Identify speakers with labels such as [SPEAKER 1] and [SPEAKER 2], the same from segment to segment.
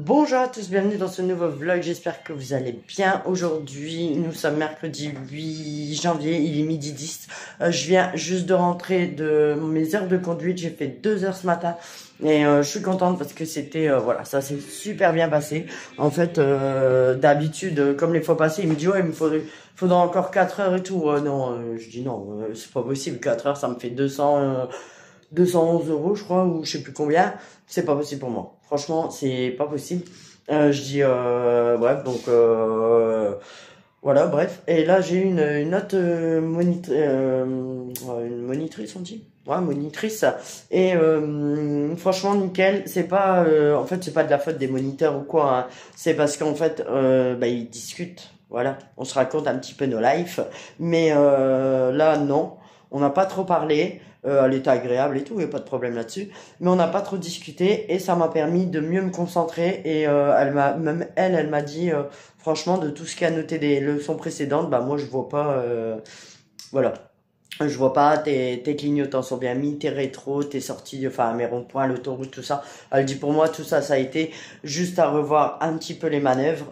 [SPEAKER 1] Bonjour à tous, bienvenue dans ce nouveau vlog, j'espère que vous allez bien. Aujourd'hui, nous sommes mercredi 8 janvier, il est midi 10. Je viens juste de rentrer de mes heures de conduite, j'ai fait 2 heures ce matin. Et je suis contente parce que c'était, voilà, ça s'est super bien passé. En fait, d'habitude, comme les fois passées, il me dit, ouais, il me faudra encore 4 heures et tout. Non, je dis non, c'est pas possible, 4 heures, ça me fait 211 euros, je crois, ou je sais plus combien. C'est pas possible pour moi. Franchement, c'est pas possible. Je dis, bref, donc, voilà, bref. Et là, j'ai une autre une monitrice, on dit? Ouais, monitrice. Et franchement, nickel. C'est pas, en fait, c'est pas de la faute des moniteurs ou quoi, hein. C'est parce qu'en fait, ils discutent. Voilà, on se raconte un petit peu nos lives. Mais là, non. On n'a pas trop parlé. Elle était agréable et tout, il n'y a pas de problème là-dessus. Mais on n'a pas trop discuté et ça m'a permis de mieux me concentrer. Et elle m'a dit, franchement, de tout ce qu'elle a noté des leçons précédentes, bah moi je vois pas, voilà. Je vois pas, tes clignotants sont bien mis, tes rétros, tes sorties, enfin mes ronds-points, l'autoroute, tout ça. Elle dit pour moi tout ça, ça a été juste à revoir un petit peu les manœuvres,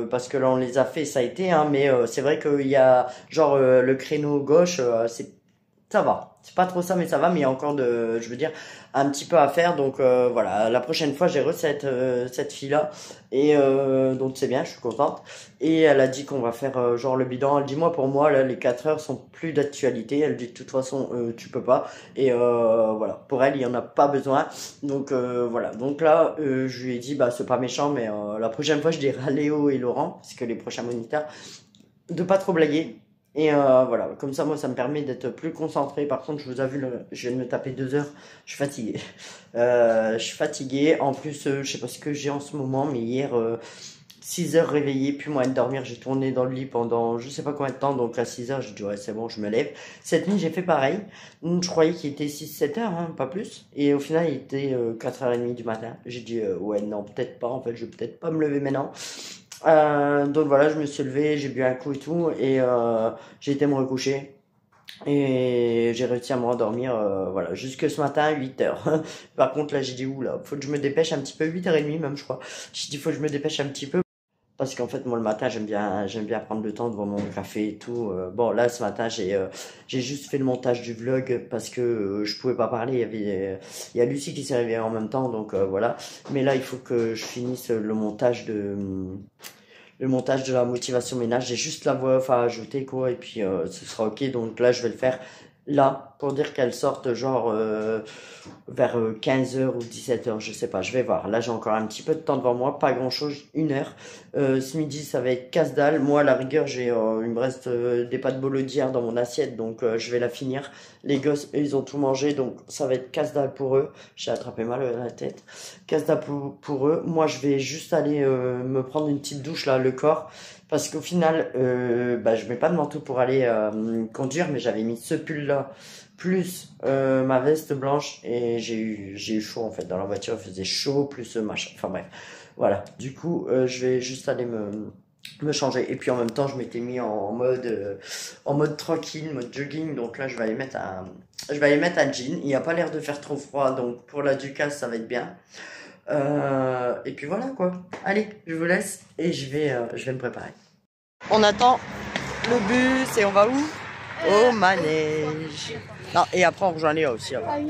[SPEAKER 1] parce que là on les a fait, ça a été, hein, mais c'est vrai qu'il y a genre le créneau gauche, ça va. C'est pas trop ça, mais ça va. Mais il y a encore je veux dire, un petit peu à faire. Donc voilà, la prochaine fois, j'ai cette fille-là. Et donc c'est bien, je suis contente. Et elle a dit qu'on va faire genre le bilan. Elle dit, moi, pour moi, là, les 4 heures sont plus d'actualité. Elle dit, de toute façon, tu peux pas. Et voilà, pour elle, il y en a pas besoin. Donc voilà. Donc là, je lui ai dit, bah, c'est pas méchant, mais la prochaine fois, je dirai à Léo et Laurent, parce que les prochains moniteurs, de pas trop blaguer. Et voilà, comme ça, moi, ça me permet d'être plus concentré. Par contre, je vous avoue, je viens de me taper 2 heures. Je suis fatigué. Je suis fatigué. En plus, je sais pas ce que j'ai en ce moment, mais hier, 6 heures réveillé, puis moyen de dormir. J'ai tourné dans le lit pendant je sais pas combien de temps. Donc à 6 heures, j'ai dit, ouais, c'est bon, je me lève. Cette nuit, j'ai fait pareil. Je croyais qu'il était 6-7 heures, hein, pas plus. Et au final, il était 4h30 du matin. J'ai dit, ouais, non, peut-être pas. En fait, je vais peut-être pas me lever maintenant. Donc voilà, je me suis levé, j'ai bu un coup et tout, et j'ai été me recoucher. Et j'ai réussi à me rendormir, voilà, jusque ce matin, 8 heures. Par contre, là, j'ai dit, oula, faut que je me dépêche un petit peu, 8h30 même, je crois. J'ai dit, faut que je me dépêche un petit peu. Parce qu'en fait, moi, le matin, j'aime bien prendre le temps de boire mon café et tout. Bon, là, ce matin, j'ai juste fait le montage du vlog parce que je pouvais pas parler. Il y a Lucie qui s'est réveillée en même temps, donc voilà. Mais là, il faut que je finisse le montage de la motivation ménage. J'ai juste la voix off à ajouter, quoi, et puis ce sera ok. Donc là, je vais le faire là pour dire qu'elle sorte genre vers 15 heures ou 17 heures, je sais pas, je vais voir. Là, j'ai encore un petit peu de temps devant moi, pas grand chose, 1 heure. Ce midi, ça va être casse-dalle. Moi, à la rigueur, il me reste des pâtes bolo d'hier dans mon assiette, donc je vais la finir. Les gosses, eux, ils ont tout mangé, donc ça va être casse-dalle pour eux. J'ai attrapé mal la tête. Casse-dalle pour eux. Moi, je vais juste aller me prendre une petite douche, là, le corps. Parce qu'au final, je mets pas de manteau pour aller conduire, mais j'avais mis ce pull-là, plus ma veste blanche, et j'ai eu chaud, en fait, dans la voiture, il faisait chaud, plus machin, enfin bref. Voilà, du coup, je vais juste aller me changer. Et puis en même temps, je m'étais mis en mode tranquille, mode jogging, donc là, je vais aller mettre un jean. Il n'y a pas l'air de faire trop froid, donc pour la Ducasse, ça va être bien. Et puis voilà quoi. Allez, je vous laisse et je vais me préparer. On attend le bus et on va où? Au manège. Non, et après on rejoint Léa aussi. Après.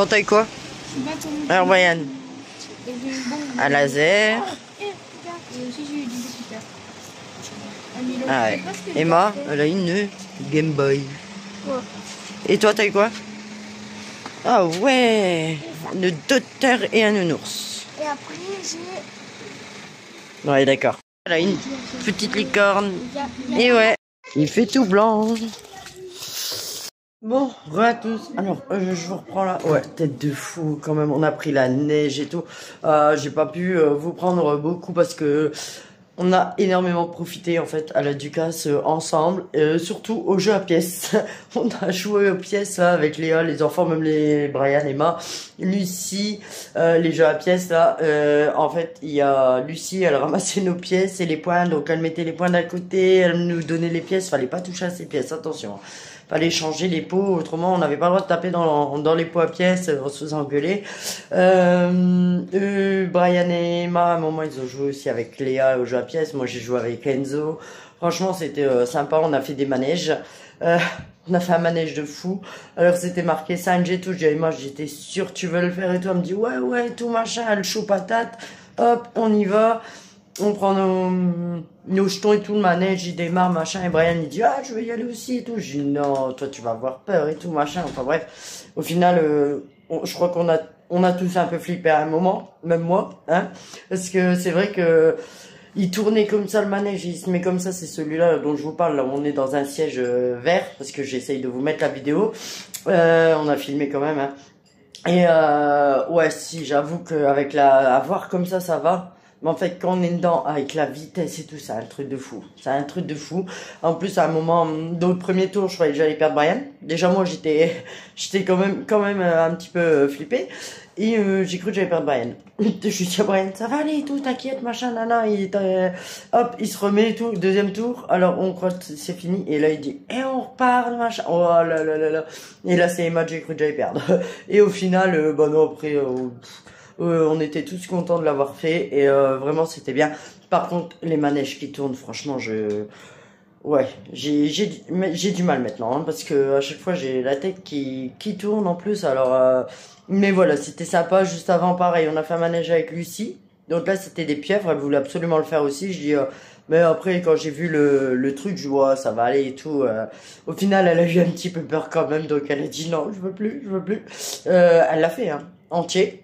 [SPEAKER 1] Bon, t'as eu quoi? Alors, Brian, un laser.
[SPEAKER 2] Et aussi j'ai eu du Super.
[SPEAKER 1] Ah ouais. Emma, elle a une Game Boy.
[SPEAKER 2] Ouais.
[SPEAKER 1] Et toi, t'as eu quoi? Ah ouais, une docteur et un nounours.
[SPEAKER 2] Et après j'ai...
[SPEAKER 1] Ouais, d'accord. Elle a une petite licorne. Et ouais, il fait tout blanc. Bon, re à tous. Alors, je vous reprends là. Ouais, tête de fou quand même. On a pris la neige et tout. J'ai pas pu vous prendre beaucoup parce que on a énormément profité en fait à la Ducasse ensemble. Surtout aux jeux à pièces. On a joué aux pièces là avec Léa, les enfants, même les Brian, Emma, Lucie. Les jeux à pièces là. En fait, il y a Lucie, elle ramassait nos pièces et les points. Donc elle mettait les points d'un côté, elle nous donnait les pièces. Fallait pas toucher à ces pièces, attention. Fallait changer les pots, autrement on n'avait pas le droit de taper dans les pots à pièces, on se faisait engueuler. Brian et Emma, à un moment ils ont joué aussi avec Léa au jeu à pièces, moi j'ai joué avec Enzo. Franchement c'était sympa, on a fait des manèges. On a fait un manège de fou. Alors c'était marqué 5G et tout, je dis à Emma, j'étais sûre tu veux le faire et tout, elle me dit ouais tout machin, le chaud patate, hop on y va. On prend nos jetons et tout, le manège, il démarre, machin, et Brian, il dit, ah, je vais y aller aussi, et tout. Je dis, non, toi, tu vas avoir peur, et tout, machin. Enfin, bref. Au final, je crois on a tous un peu flippé à un moment, même moi, hein. Parce que c'est vrai que, il tournait comme ça, le manège, il se met comme ça, c'est celui-là dont je vous parle, là, où on est dans un siège vert, parce que j'essaye de vous mettre la vidéo. On a filmé quand même, hein. Et, ouais, si, j'avoue qu'avec à voir comme ça va. Mais en fait, quand on est dedans, avec la vitesse et tout, c'est un truc de fou. C'est un truc de fou. En plus, à un moment, dans le premier tour, je croyais que j'allais perdre Brian. Déjà, moi, j'étais quand même un petit peu flippé. Et j'ai cru que j'allais perdre Brian. Je lui dis à Brian, ça va aller et tout, t'inquiète, machin, nana. Hop, il se remet et tout, deuxième tour. Alors, on croit que c'est fini. Et là, il dit, et on repart, machin. Oh là là là là. Et là, c'est Emma, j'ai cru que j'allais perdre. Et au final, bah non, après... on était tous contents de l'avoir fait et vraiment c'était bien. Par contre les manèges qui tournent, franchement ouais j'ai du mal maintenant, hein, parce que à chaque fois j'ai la tête qui tourne en plus. Alors mais voilà, c'était sympa. Juste avant, pareil, on a fait un manège avec Lucie. Donc là c'était des pieuvres, elle voulait absolument le faire aussi. Je dis mais après quand j'ai vu le truc, je vois ça va aller et tout. Au final elle a eu un petit peu peur quand même, donc elle a dit non, je veux plus. Elle l'a fait, hein, entier.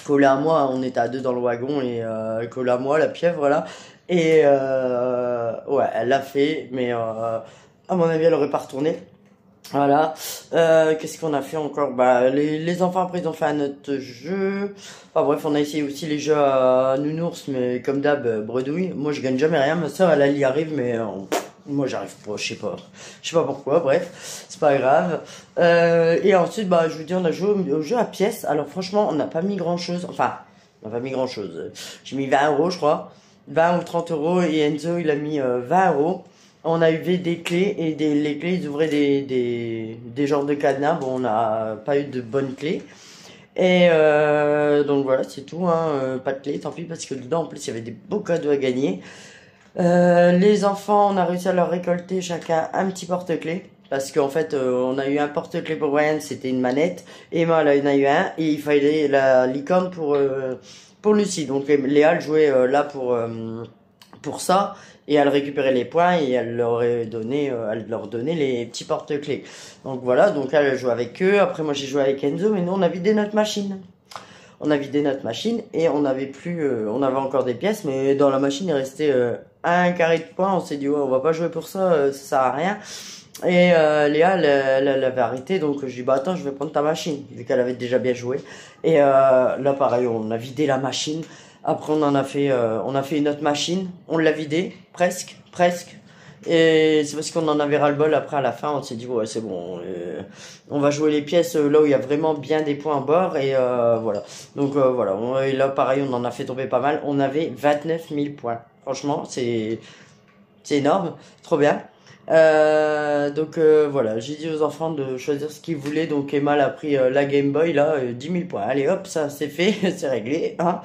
[SPEAKER 1] Collé à moi, on était à deux dans le wagon, et collé à moi, la pieuvre là. Et ouais, elle l'a fait, mais à mon avis, elle aurait pas retourné. Voilà. Qu'est-ce qu'on a fait encore? Bah, les enfants après ils ont fait un autre jeu. Enfin bref, on a essayé aussi les jeux à nounours, mais comme d'hab, bredouille. Moi, je gagne jamais rien. Ma soeur, elle y arrive, mais moi, j'arrive pas. Je sais pas pourquoi. Bref, c'est pas grave. Et ensuite, bah, je vous dis, on a joué au jeu à pièces. Alors franchement, on n'a pas mis grand chose. Enfin, on n'a pas mis grand chose. J'ai mis 20 euros, je crois. 20 ou 30 euros, et Enzo, il a mis 20 euros. On a eu des clés, et les clés, ils ouvraient des genres de cadenas. Bon, on n'a pas eu de bonnes clés. Et donc voilà, c'est tout, hein. Pas de clés, tant pis, parce que dedans, en plus, il y avait des beaux cadeaux à gagner. Les enfants, on a réussi à leur récolter chacun un petit porte-clés. Parce qu'en fait, on a eu un porte-clés pour Brian, c'était une manette. Emma, elle en a eu un. Et il fallait la licorne pour Lucie. Donc Léa, elle jouait là pour ça. Et elle récupérait les points et elle leur donnait les petits porte-clés. Donc voilà, donc elle joue avec eux. Après, moi, j'ai joué avec Enzo, mais nous, on a vidé notre machine. On a vidé notre machine et on avait on avait encore des pièces, mais dans la machine, il restait un carré de points. On s'est dit, ouais, on va pas jouer pour ça, ça sert à rien. Et Léa, elle avait arrêté, donc je dis, bah attends, je vais prendre ta machine, vu qu'elle avait déjà bien joué. Et là, pareil, on a vidé la machine. Après, on a fait une autre machine. On l'a vidée, presque. Et c'est parce qu'on en avait ras-le-bol. Après, à la fin, on s'est dit, ouais, c'est bon, on va jouer les pièces là où il y a vraiment bien des points en bord. Et voilà. Donc voilà. Et là, pareil, on en a fait tomber pas mal. On avait 29 000 points. Franchement, c'est énorme. Trop bien. Donc voilà, j'ai dit aux enfants de choisir ce qu'ils voulaient. Donc Emma a pris la Game Boy là, 10 000 points. Allez hop, ça c'est fait, c'est réglé, hein.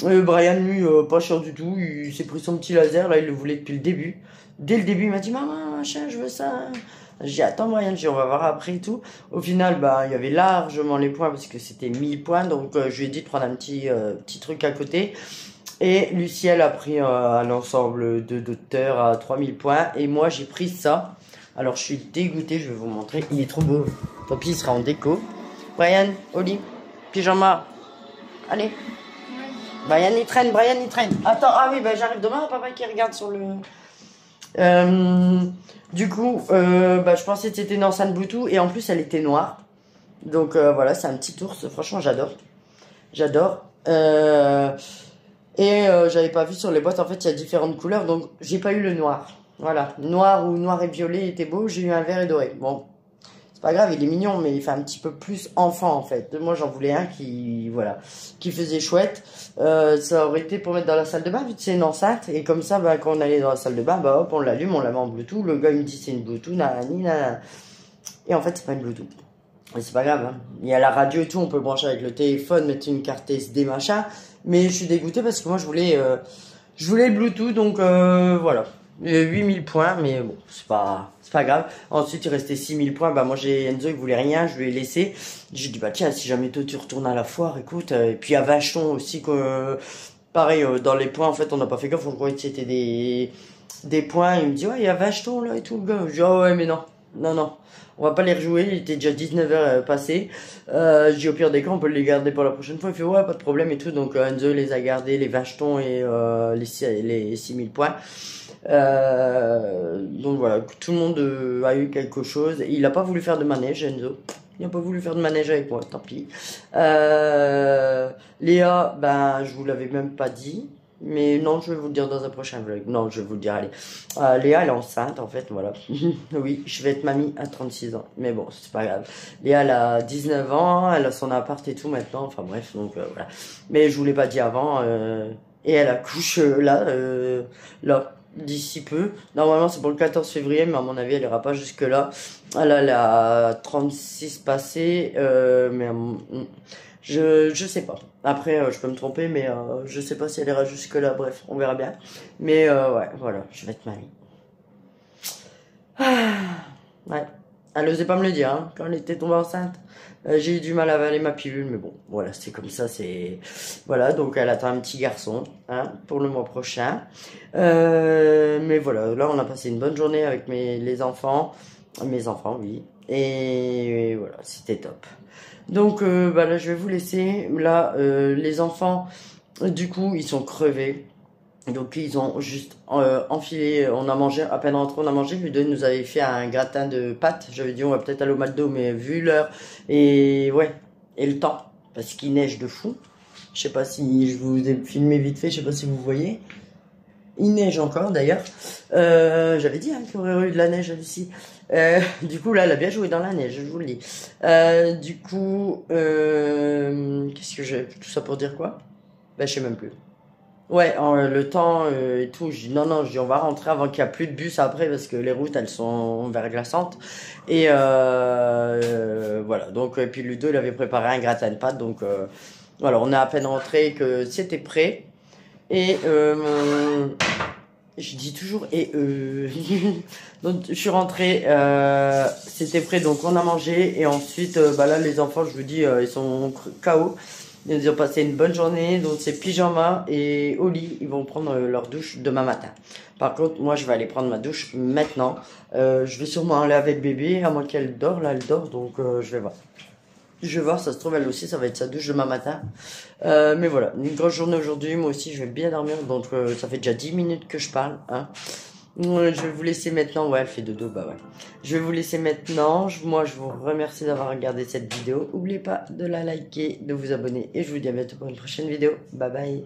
[SPEAKER 1] Brian, lui, pas cher du tout. Il s'est pris son petit laser là, il le voulait depuis le début. Dès le début, il m'a dit, maman, machin, je veux ça. J'ai dit, attends, Brian, j'ai dit, on va voir après et tout. Au final, bah, il y avait largement les points parce que c'était 1000 points. Donc, je lui ai dit de prendre un petit truc à côté. Et Lucie, elle a pris un ensemble de docteurs à 3000 points. Et moi, j'ai pris ça. Alors, je suis dégoûté, je vais vous montrer. Il est trop beau. Tant pis, il sera en déco. Brian, Oli, pyjama. Allez. Brian, il traîne, Brian, il traîne. Attends, ah oui, bah, j'arrive demain, papa qui regarde sur le... du coup, bah, je pensais que c'était une enceinte Bluetooth. Et en plus, elle était noire. Donc, voilà, c'est un petit ours. Franchement, j'adore. J'adore. J'avais pas vu sur les boîtes, en fait, il y a différentes couleurs, donc j'ai pas eu le noir. Voilà, noir ou noir et violet était beau, j'ai eu un vert et doré. Bon, c'est pas grave, il est mignon, mais il fait un petit peu plus enfant, en fait. Moi, j'en voulais un qui, voilà, qui faisait chouette. Ça aurait été pour mettre dans la salle de bain, vu que c'est une enceinte, et comme ça, bah, quand on allait dans la salle de bain, bah, hop, on l'allume, on la met en Bluetooth. Le gars, il me dit c'est une Bluetooth, nanani, nanana. Et en fait, c'est pas une Bluetooth. Mais c'est pas grave, hein. Il y a la radio et tout, on peut brancher avec le téléphone, mettre une carte SD, machin. Mais je suis dégoûté parce que moi, je voulais le Bluetooth, donc voilà. 8000 points, mais bon, c'est pas grave. Ensuite, il restait 6000 points. Bah, moi, j'ai Enzo, il voulait rien, je lui ai laissé. J'ai dit, bah, tiens, si jamais toi, tu retournes à la foire, écoute. Et puis, il y a Vachon aussi, pareil, dans les points, en fait, on n'a pas fait gaffe, on croyait que c'était des points. Il me dit, ouais, il y a Vachon, là, et tout, le gars. Je dis, ah ouais, mais non. Non. On va pas les rejouer, il était déjà 19h passé. Je dis au pire des cas, on peut les garder pour la prochaine fois. Il fait ouais, pas de problème et tout. Donc Enzo les a gardés, les vachetons et les 6000 points. Donc voilà, tout le monde a eu quelque chose. Il a pas voulu faire de manège, Enzo. Il n'a pas voulu faire de manège avec moi, tant pis. Léa, ben je vous l'avais même pas dit. Mais non, je vais vous le dire dans un prochain vlog. Non, je vais vous le dire, allez. Léa, elle est enceinte, en fait, voilà. Oui, je vais être mamie à 36 ans. Mais bon, c'est pas grave. Léa, elle a 19 ans, elle a son appart et tout maintenant. Enfin bref, donc voilà. Mais je vous l'ai pas dit avant. Et elle accouche là, d'ici peu. Normalement, c'est pour le 14 février, mais à mon avis, elle ira pas jusque-là. Elle a 36 passé, mais... je sais pas. Après, je peux me tromper, mais je sais pas si elle ira jusque là. Bref, on verra bien. Mais ouais, voilà, je vais être mamie. Ouais. Elle osait pas me le dire, hein, quand elle était tombée enceinte. J'ai eu du mal à avaler ma pilule, mais bon, voilà, c'est comme ça, c'est... Voilà, donc elle attend un petit garçon, hein, pour le mois prochain. Mais voilà, là, on a passé une bonne journée avec les enfants. Mes enfants, oui. Et voilà, c'était top. Donc bah là je vais vous laisser. Là les enfants du coup ils sont crevés. Donc ils ont juste enfilé, on a mangé, à peine rentré on a mangé. Ludo nous avait fait un gratin de pâtes. J'avais dit on va peut-être aller au McDo, mais vu l'heure et ouais, et le temps, parce qu'il neige de fou. Je sais pas si je vous ai filmé vite fait, je sais pas si vous voyez. Il neige encore d'ailleurs. J'avais dit hein, qu'il y aurait eu de la neige ici. Du coup là elle a bien joué dans la neige, je vous le dis. Du coup qu'est-ce que j'ai, tout ça pour dire quoi? Ben je sais même plus. Ouais, le temps et tout, je dis non, je dis on va rentrer avant qu'il n'y a plus de bus après parce que les routes elles sont verglaçantes. Et voilà, donc et puis Ludo il avait préparé un gratin de pâtes, donc voilà, on est à peine rentré que c'était prêt. Et je dis toujours donc je suis rentrée, c'était prêt, donc on a mangé et ensuite bah là les enfants je vous dis ils sont KO. Ils ont passé une bonne journée, donc c'est pyjama et au lit, ils vont prendre leur douche demain matin. Par contre, moi je vais aller prendre ma douche maintenant. Je vais sûrement aller avec bébé, à moins qu'elle dort, là elle dort, donc je vais voir. Je vais voir, ça se trouve elle aussi, ça va être sa douche demain matin. Mais voilà, une grosse journée aujourd'hui, moi aussi je vais bien dormir, donc ça fait déjà 10 minutes que je parle. Hein. Je vais vous laisser maintenant, ouais elle fait dodo, bah ouais. Je vais vous laisser maintenant, moi je vous remercie d'avoir regardé cette vidéo. N'oubliez pas de la liker, de vous abonner et je vous dis à bientôt pour une prochaine vidéo. Bye bye.